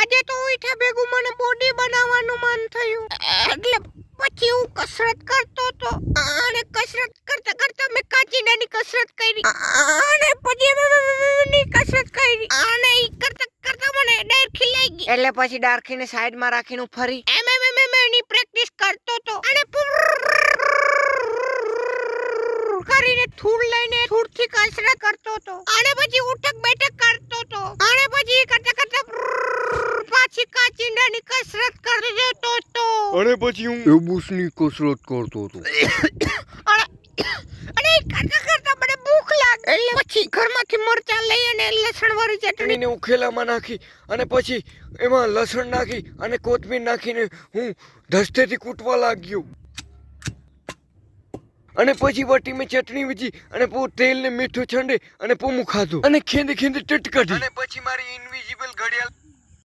આજે તો ઉઠ્યા ભેગું મને બોડી બનાવવાનું મન થયું એટલે પછી હું કસરત કરતો તો અને કસરત કરતા કરતા મેં કાચીડાની કસરત કરી અને પછી ની કસરત કરી અને ઈ કરતા કરતા મને ડાયરખી લાગી ગઈ એટલે પછી ડાયરખીને સાઈડમાં રાખીને ફરી એની પ્રેક્ટિસ કરતો તો અને કરીને થૂડ લઈને થૂડથી કસરત કરતો તો અને પછી ઉઠક બેઠક કરતો તો અને પછી કરતા કરતા પાછી કાચીડાની કસરત કરતો તો અને પછી હું એબુસની કસરત કરતો હતો અને કરતા કરતા મને ભૂખ લાગી એટલે પછી ઘરમાંથી મરચા લઈ અને લસણવાળી ચટણીને ઉખેલામાં નાખી અને પછી એમાં લસણ નાખી અને કોથમીર નાખીને હું ધસ્તેથી કૂટવા લાગ્યો અને પછી વટી મેં ચટણી વીજી અને તેલ ને મીઠું છંડે અને પોમું ખાધું અને ખેંદી ટેટ કાઢી અને પછી મારી ઇનવિઝિબલ ઘડિયાળ